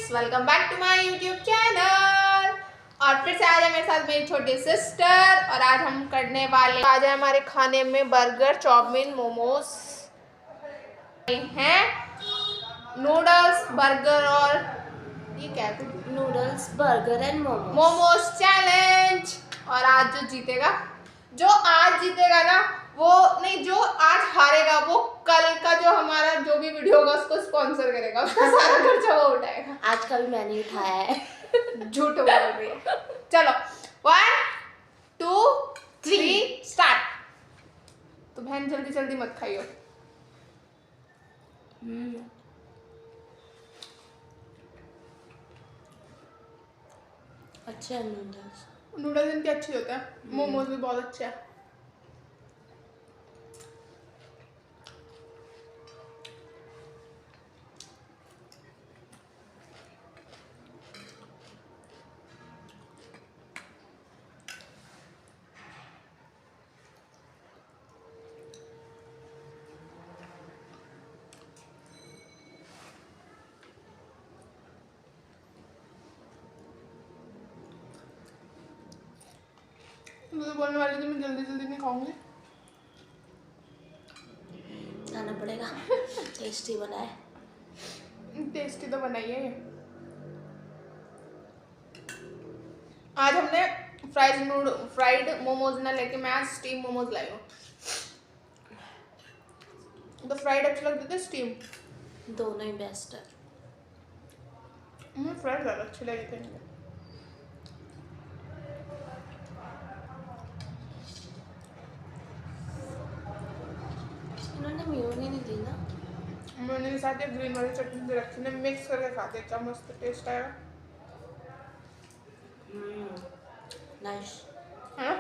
Friends, welcome back to my YouTube channel. और फिर से आज है मेरे साथ मेरी छोटी सिस्टर और आज हम करने वाले आज है हमारे खाने में बर्गर, चाउमीन, मोमोज हैं। नूडल्स, बर्गर और ये क्या है? Noodles, burger and momos challenge. और आज जो आज जीतेगा ना वो नहीं, जो आज हारेगा वो कल का जो हमारा जो भी वीडियो होगा उसको स्पॉन्सर करेगा, उसका सारा खर्चा वो उठाएगा। आज का भी मैंने उठाया है। झूठ बोल रही है। चलो 1 2 3 स्टार्ट। तो बहन जल्दी जल्दी मत खाइयो। अच्छे हैं नूडल्स। नूडल्स इनके अच्छे होते हैं, मोमोज भी बहुत अच्छे हैं। मुझे बोलने वाली थी मैं जल्दी जल्दी नहीं खाऊंगी। खाना पड़ेगा। टेस्टी बनाए। टेस्टी तो बनाइए। आज हमने फ्राइड मोमोज ना लेके मैं आज स्टीम मोमोज लाई हूँ। तो फ्राइड अच्छे लगते थे, स्टीम दोनों ही बेस्ट है। फ्राइड ज़्यादा अच्छे लगे थे मुझे। इन्होंने मेयोनीज नहीं दी ना। मैंने के साथ ग्रीन वाली चटनी भी रखी है, मिक्स करके खाते क्या मस्त टेस्ट आएगा। नाइस है ना?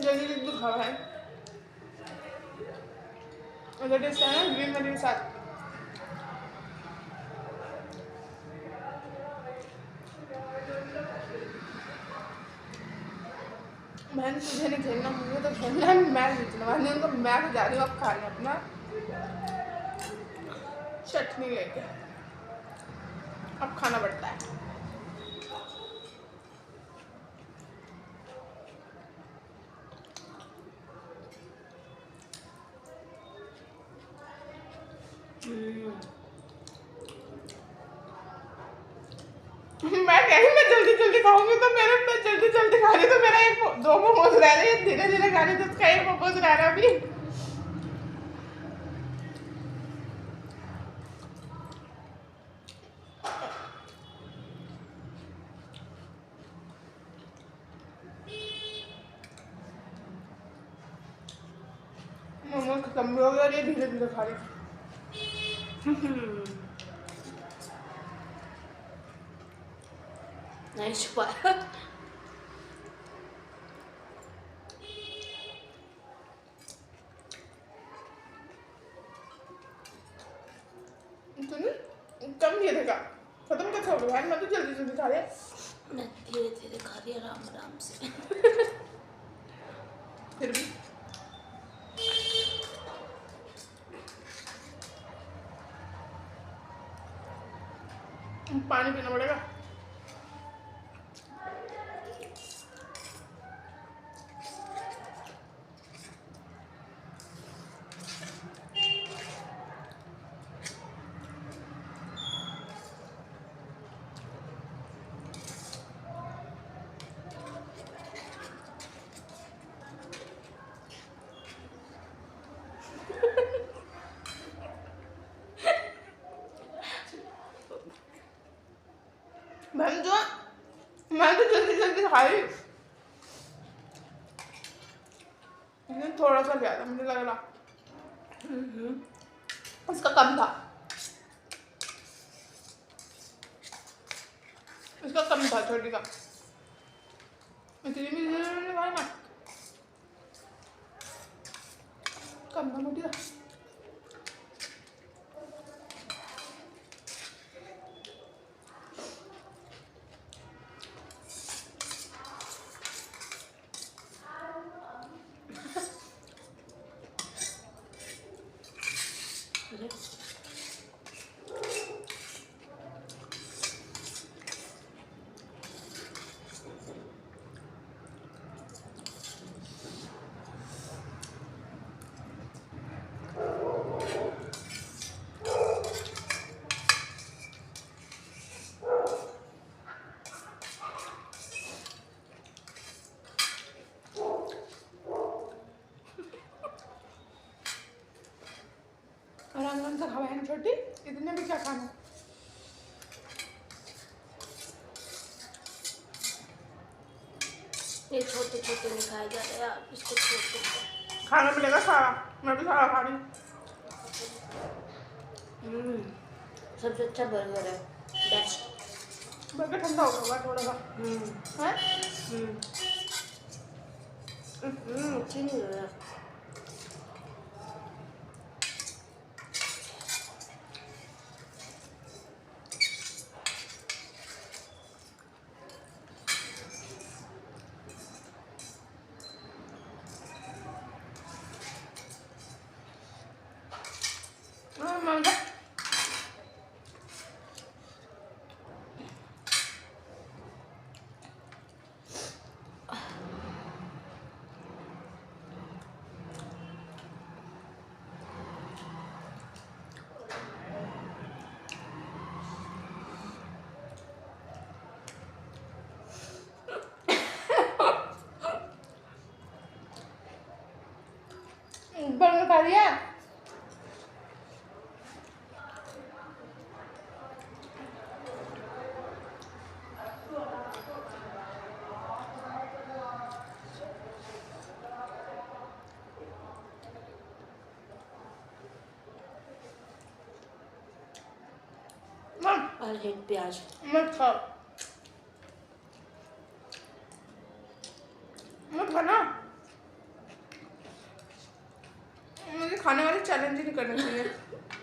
जल्दी जल्दी खाओ है। अगर टेस्ट है ना ग्रीन वाली के साथ। बहन तुझे नहीं खेलना, मुझे तो खेलना है। मैं जीतना मैंने उनको, मैं तो जा रही हूँ अब खाने अपना चटनी लेके। अब खाना पड़ता है। मैं कह रही मैं जल्दी जल्दी खाऊंगी तो मैं जल्दी जल्दी खा रही तो मेरा एक दो मोमोज रह रहे, धीरे धीरे खा रही तो उसका एक मोमोज रह रहा अभी। मोमोज खत्म भी हो गया और ये धीरे धीरे खा रही। नाइस पाया। कम ये देखा खत्म कैसे हो गया भाई, मैं तो जल्दी जल्दी खा रही। मैं धीरे धीरे खा रही आराम आराम से। फिर भी पानी पीना पड़ेगा। बहन जो मैं तो जल्दी जल्दी खा रही, थोड़ा सा ज्यादा मुझे लग रहा इसका कम था, इसका कम था छोटी का, इसलिए मैंने खाया ना, कम था मोटी का। धीरे। आराम से खा बहन छोटी, इतने भी क्या खाना। ये छोटे छोटे नहीं खाए जा रहे यार, इसको छोड़ दो। खाना मिलेगा सारा, मैं भी सारा खा रही हूँ। सबसे अच्छा बर्गर है, बेस्ट। बर्गर ठंडा हो गया थोड़ा सा है। अच्छी नहीं लग रहा। बर्गर खा लिया। और एक प्याज मत खाओ, मत खाना। मुझे खाने वाले चैलेंज ही नहीं करना चाहिए।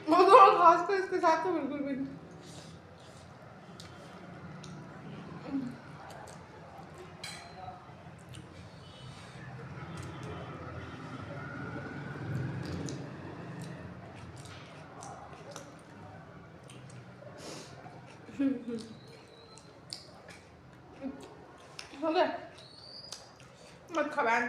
वो तो खास कर इसके साथ तो बिल्कुल भी नहीं। हो गया, मत खा बहन।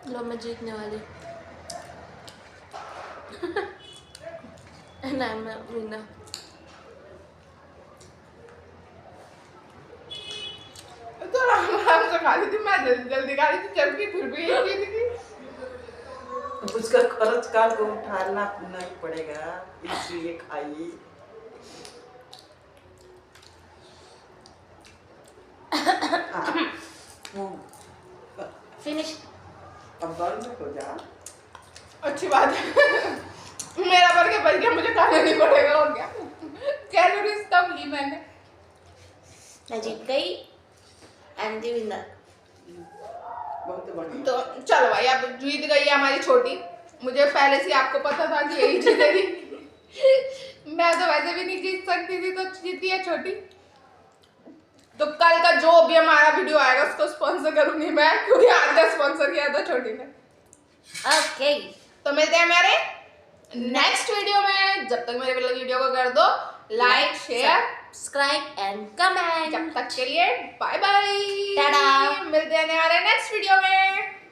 लो मैं जीतने वाली। नहीं मैं विनर। तो आराम से खा ली थी, मैं जल्दी जल्दी खा रही थी, जबकि फिर भी एक चीज थी। उसका खर्च काल को उठाना नहीं पड़ेगा, इसलिए खाइए। फिनिश। अब बंद हो जा। अच्छी बात है। मेरा बर्गर बच गया, मुझे खाना नहीं पड़ेगा। हो गया, कैलोरीज कम ली मैंने। मैं जीत गई एंड द विनर। बहुत बढ़िया। तो चलो भाई, अब जीत गई है हमारी छोटी। मुझे पहले से आपको पता था कि यही जीतेगी। मैं तो वैसे भी नहीं जीत सकती थी, तो जीती है छोटी। तो कल का जो भी हमारा वीडियो आएगा उसको स्पॉन्सर करूंगी मैं, क्योंकि आज का स्पॉन्सर किया था छोटी ने। ओके, तो मिलते हैं हमारे नेक्स्ट वीडियो में। जब तक मेरे वीडियो को कर दो like, share, subscribe and comment. जब तक के लिए बाय बाय। टाटा। मिलते हैं हमारे नेक्स्ट वीडियो में।